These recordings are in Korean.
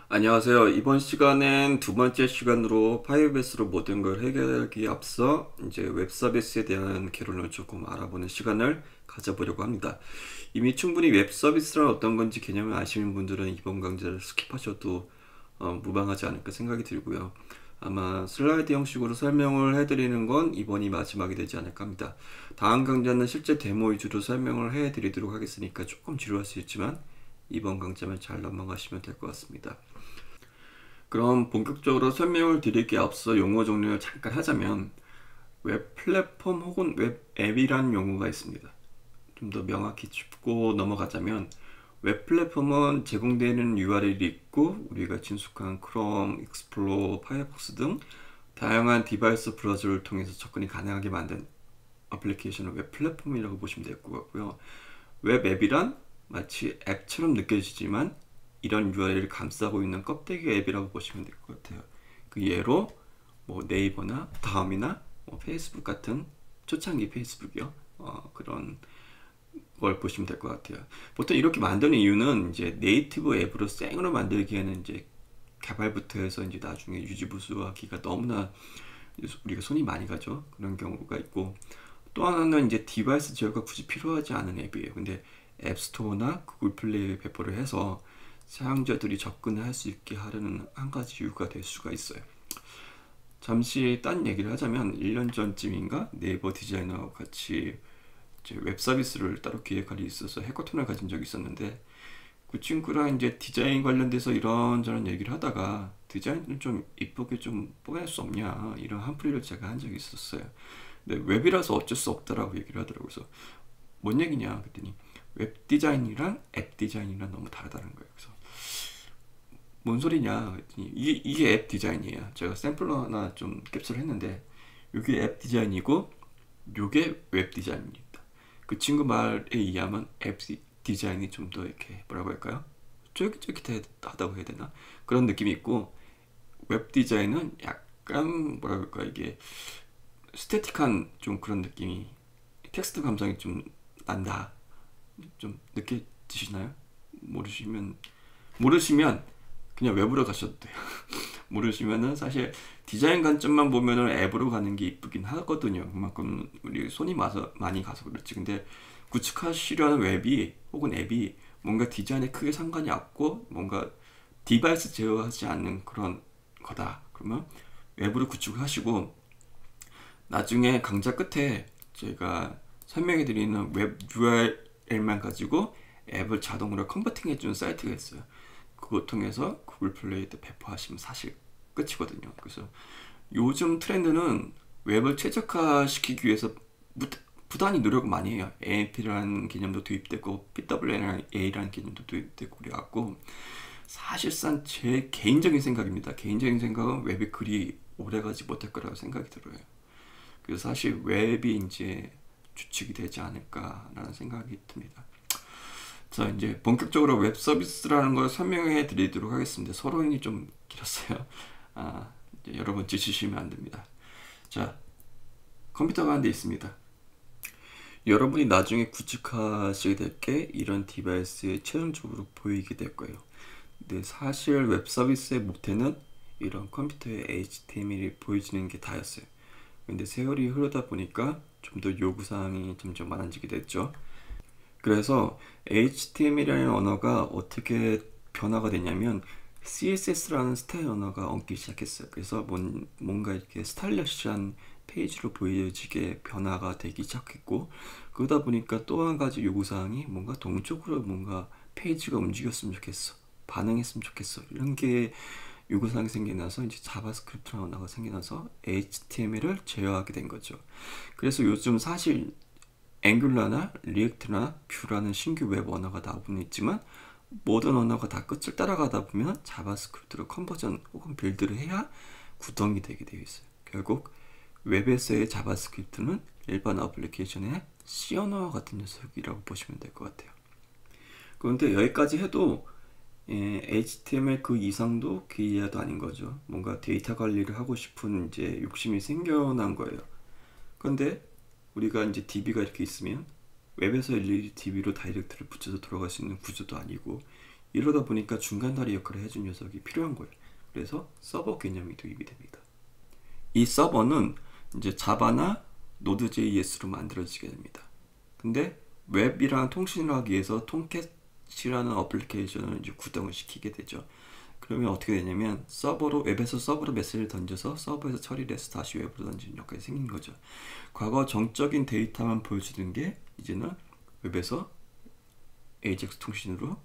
안녕하세요. 이번 시간엔 두 번째 시간으로 파이어베이스로 모든 걸 해결하기에 앞서 이제 웹 서비스에 대한 개론을 조금 알아보는 시간을 가져보려고 합니다. 이미 충분히 웹 서비스란 어떤 건지 개념을 아시는 분들은 이번 강좌를 스킵하셔도 무방하지 않을까 생각이 들고요. 아마 슬라이드 형식으로 설명을 해드리는 건 이번이 마지막이 되지 않을까 합니다. 다음 강좌는 실제 데모 위주로 설명을 해드리도록 하겠으니까 조금 지루할 수 있지만 이번 강좌만 잘 넘어가시면 될 것 같습니다. 그럼 본격적으로 설명을 드리기에 앞서 용어 정리를 잠깐 하자면 웹 플랫폼 혹은 웹 앱이라는 용어가 있습니다. 좀 더 명확히 짚고 넘어가자면 웹 플랫폼은 제공되는 URL이 있고 우리가 친숙한 크롬, 익스플로러, 파이어폭스 등 다양한 디바이스 브라우저를 통해서 접근이 가능하게 만든 어플리케이션을 웹 플랫폼이라고 보시면 될 것 같고요. 웹 앱이란 마치 앱처럼 느껴지지만 이런 URL을 감싸고 있는 껍데기 앱이라고 보시면 될 것 같아요. 그 예로 뭐 네이버나 다음이나 뭐 페이스북 같은 초창기 페이스북이요. 그런 걸 보시면 될 것 같아요. 보통 이렇게 만드는 이유는 이제 네이티브 앱으로 생으로 만들기에는 이제 개발부터 해서 이제 나중에 유지보수하기가 너무나 우리가 손이 많이 가죠. 그런 경우가 있고 또 하나는 이제 디바이스 제어가 굳이 필요하지 않은 앱이에요. 근데 앱스토어나 구글 플레이에 배포를 해서 사용자들이 접근을 할 수 있게 하려는 한 가지 이유가 될 수가 있어요. 잠시 딴 얘기를 하자면 1년 전쯤인가 네이버 디자이너와 같이 이제 웹 서비스를 따로 기획할 일이 있어서 해커톤을 가진 적이 있었는데 그 친구랑 이제 디자인 관련돼서 이런저런 얘기를 하다가 디자인을 좀 이쁘게 좀 뽀낼 수 없냐 이런 한풀이를 제가 한 적이 있었어요. 근데 웹이라서 어쩔 수 없다라고 얘기를 하더라고요. 그래서 뭔 얘기냐 그랬더니 웹 디자인이랑 앱 디자인이랑 너무 다르다는 거예요. 그래서 뭔 소리냐 그랬더니 이게 앱 디자인이에요. 제가 샘플러 하나 좀 캡처를 했는데 이게 앱 디자인이고 이게 웹 디자인입니다. 그 친구 말에 의하면 앱 디자인이 좀 더 이렇게 뭐라고 할까요? 쫄깃쫄깃하다고 해야 되나? 그런 느낌이 있고 웹 디자인은 약간 뭐라고 할까 이게 스태틱한 좀 그런 느낌이 텍스트 감성이 좀 난다. 좀 느껴지시나요? 모르시면 그냥 웹으로 가셔도 돼요. 모르시면은 사실 디자인 관점만 보면은 앱으로 가는 게 이쁘긴 하거든요. 그만큼 우리 손이 많이 가서 그렇지. 근데 구축하시려는 웹이 혹은 앱이 뭔가 디자인에 크게 상관이 없고 뭔가 디바이스 제어하지 않는 그런 거다. 그러면 웹으로 구축을 하시고 나중에 강좌 끝에 제가 설명해 드리는 웹 URL만 가지고 앱을 자동으로 컨버팅 해주는 사이트가 있어요. 그거 통해서 구글 플레이에 배포하시면 사실 끝이거든요. 그래서 요즘 트렌드는 웹을 최적화시키기 위해서 부단히 노력을 많이 해요. AMP라는 개념도 도입되고 PWA라는 개념도 도입되고 그래갖고 사실상 제 개인적인 생각입니다. 개인적인 생각은 웹이 그리 오래가지 못할 거라고 생각이 들어요. 그래서 사실 웹이 이제 주축이 되지 않을까라는 생각이 듭니다. 자, 이제 본격적으로 웹 서비스라는 걸 설명해 드리도록 하겠습니다. 서론이 좀 길었어요. 이제 여러분 지치시면 안 됩니다. 자, 컴퓨터가 한 대 있습니다. 여러분이 나중에 구축하시게 될 게 이런 디바이스에 최종적으로 보이게 될 거예요. 근데 사실 웹 서비스의 모태는 이런 컴퓨터에 HTML이 보여지는 게 다였어요. 근데 세월이 흐르다 보니까 좀 더 요구사항이 점점 많아지게 됐죠. 그래서 HTML이라는 언어가 어떻게 변화가 되냐면 CSS라는 스타일 언어가 엉기 시작했어요. 그래서 뭔가 이렇게 스타일리시한 페이지로 보여지게 변화가 되기 시작했고 그러다 보니까 또 한 가지 요구사항이 뭔가 동적으로 뭔가 페이지가 움직였으면 좋겠어. 반응했으면 좋겠어. 이런 게 요구사항이 생겨나서 이제 자바스크립트라는 언어가 생겨나서 HTML을 제어하게 된 거죠. 그래서 요즘 사실 앵귤러나 리액트나 뷰라는 신규 웹 언어가 나오고는 있지만 모든 언어가 다 끝을 따라가다 보면 자바스크립트로 컨버전 혹은 빌드를 해야 구동이 되게 되어 있어요. 결국 웹에서의 자바스크립트는 일반 어플리케이션의 C 언어와 같은 녀석이라고 보시면 될 것 같아요. 그런데 여기까지 해도 HTML 그 이상도 그 이하도 아닌 거죠. 뭔가 데이터 관리를 하고 싶은 이제 욕심이 생겨난 거예요. 그런데 우리가 이제 DB가 이렇게 있으면 웹에서 일일이 DB로 다이렉트를 붙여서 들어갈 수 있는 구조도 아니고 이러다 보니까 중간다리 역할을 해준 녀석이 필요한 거예요. 그래서 서버 개념이 도입이 됩니다. 이 서버는 이제 자바나 노드.js로 만들어지게 됩니다. 근데 웹이랑 통신을 하기 위해서 톰캣이라는 어플리케이션을 이제 구동을 시키게 되죠. 그러면 어떻게 되냐면 웹에서 서버로 메시지를 던져서 서버에서 처리를 해서 다시 웹으로 던지는 역할이 생긴 거죠. 과거 정적인 데이터만 보여주는 게 이제는 웹에서 AJAX 통신으로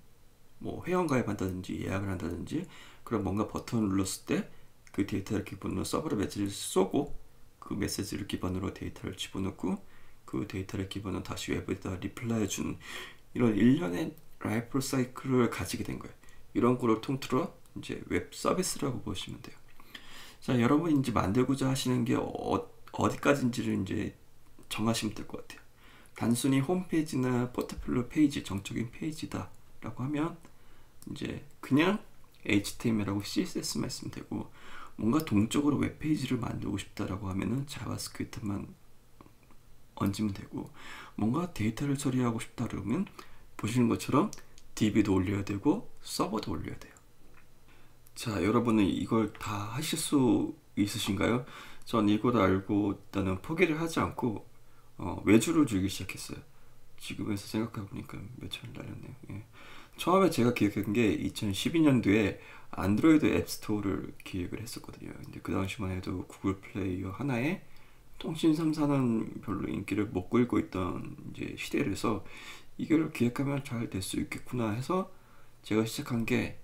뭐 회원가입한다든지 예약을 한다든지 그런 뭔가 버튼을 눌렀을 때 그 데이터를 기본으로 서버로 메시지를 쏘고 그 메시지를 기반으로 데이터를 집어넣고 그 데이터를 기반으로 다시 웹에다 리플라이 해주는 이런 일련의 라이프 사이클을 가지게 된 거예요. 이런 거를 통틀어 이제 웹 서비스라고 보시면 돼요. 자, 여러분이 이제 만들고자 하시는 게 어디까지인지를 이제 정하시면 될 것 같아요. 단순히 홈페이지나 포트폴리오 페이지, 정적인 페이지다 라고 하면 이제 그냥 HTML하고 CSS만 있으면 되고, 뭔가 동적으로 웹페이지를 만들고 싶다라고 하면은 자바스크립트만 얹으면 되고, 뭔가 데이터를 처리하고 싶다 그러면 보시는 것처럼 DB도 올려야 되고 서버도 올려야 돼요. 자, 여러분은 이걸 다 하실 수 있으신가요? 전 이걸 알고 일단은 포기를 하지 않고 외주를 주기 시작했어요. 지금에서 생각해보니까 며칠 날렸네요. 예. 처음에 제가 기획한 게 2012년도에 안드로이드 앱스토어를 기획을 했었거든요. 근데 그 당시만 해도 구글 플레이어 하나에 통신 3사는 별로 인기를 못 끌고 있던 이제 시대라서 이걸 기획하면 잘 될 수 있겠구나 해서 제가 시작한 게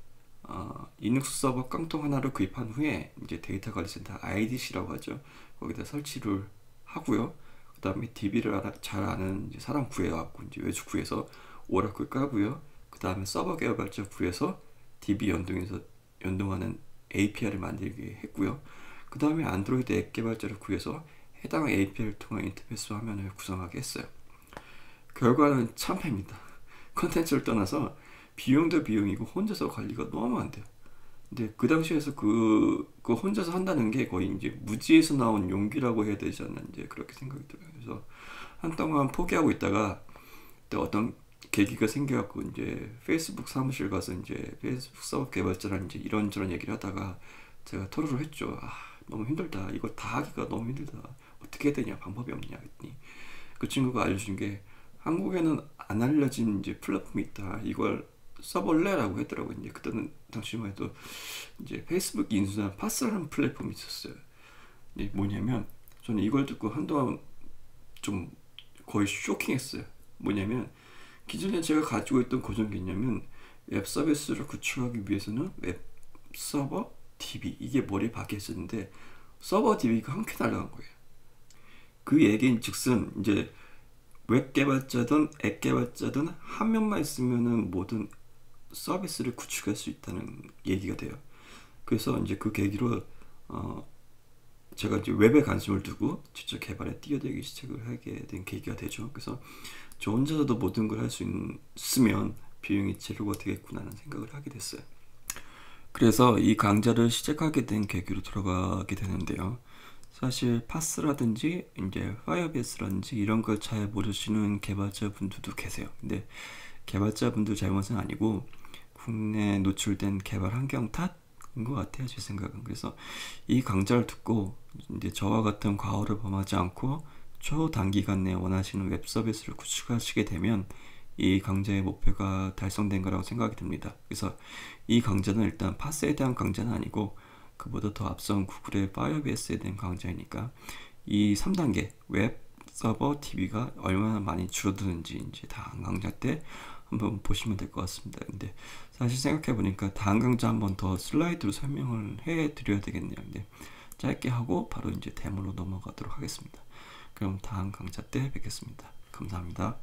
리눅스 서버 깡통 하나를 구입한 후에 이제 데이터 관리센터 IDC라고 하죠. 거기다 설치를 하고요. 그 다음에 DB를 잘 아는 이제 사람 구해갖고 이제 외주 구해서 오라클 까고요. 그 다음에 서버 개발자 구해서 DB 연동하는 API를 만들게 했고요. 그 다음에 안드로이드 앱 개발자를 구해서 해당 API를 통한 인터페이스 화면을 구성하게 했어요. 결과는 참패입니다. 컨텐츠를 떠나서 비용도 비용이고 혼자서 관리가 너무 안 돼요. 근데 그 당시에서 그 혼자서 한다는 게 거의 이제 무지에서 나온 용기라고 해야 되지 않나 이제 그렇게 생각이 들어요. 그래서 한동안 포기하고 있다가 또 어떤 계기가 생겨갖고 이제 페이스북 사무실 가서 이제 페이스북 서버 개발자랑 이제 이런저런 얘기를 하다가 제가 토로를 했죠. 너무 힘들다. 이거 다 하기가 너무 힘들다. 어떻게 해야 되냐? 방법이 없냐? 했더니 그 친구가 알려준 게 한국에는 안 알려진 이제 플랫폼이 있다. 이걸 써볼래라고 했더라고요. 이제 그때는 당시만 해도 이제 페이스북 인수한 파스라는 플랫폼이 있었어요. 이게 뭐냐면 저는 이걸 듣고 한동안 좀 거의 쇼킹했어요. 뭐냐면 기존에 제가 가지고 있던 고정 개념은 웹 서비스를 구축하기 위해서는 웹 서버 DB 이게 머리에 박혀 있었는데 서버 DB가 한 खे 날아간 거예요. 그 얘기인 즉슨 이제 웹 개발자든 앱 개발자든 한 명만 있으면은 모든 서비스를 구축할 수 있다는 얘기가 돼요. 그래서 이제 그 계기로 제가 이제 웹에 관심을 두고 직접 개발에 뛰어들기 시작을 하게 된 계기가 되죠. 그래서 저 혼자서도 모든 걸 할 수 있으면 비용이 제로가 되겠구나라는 생각을 하게 됐어요. 그래서 이 강좌를 시작하게 된 계기로 들어가게 되는데요. 사실 파스라든지 이제 파이어베이스라든지 이런 걸 잘 모르시는 개발자분들도 계세요. 근데 개발자분들 잘못은 아니고 국내에 노출된 개발 환경 탓인 것 같아요, 제 생각은. 그래서 이 강좌를 듣고 이제 저와 같은 과오를 범하지 않고 초단기간 내에 원하시는 웹 서비스를 구축하시게 되면 이 강좌의 목표가 달성된 거라고 생각이 듭니다. 그래서 이 강좌는 일단 파스에 대한 강좌는 아니고 그보다 더 앞선 구글의 파이어베이스에 대한 강좌이니까 이 3단계 웹 서버 DB가 얼마나 많이 줄어드는지 이제 다음 강좌 때 한번 보시면 될 것 같습니다. 근데 사실 생각해 보니까 다음 강좌 한번 더 슬라이드로 설명을 해 드려야 되겠네요. 근데 짧게 하고 바로 이제 데모로 넘어가도록 하겠습니다. 그럼 다음 강좌 때 뵙겠습니다. 감사합니다.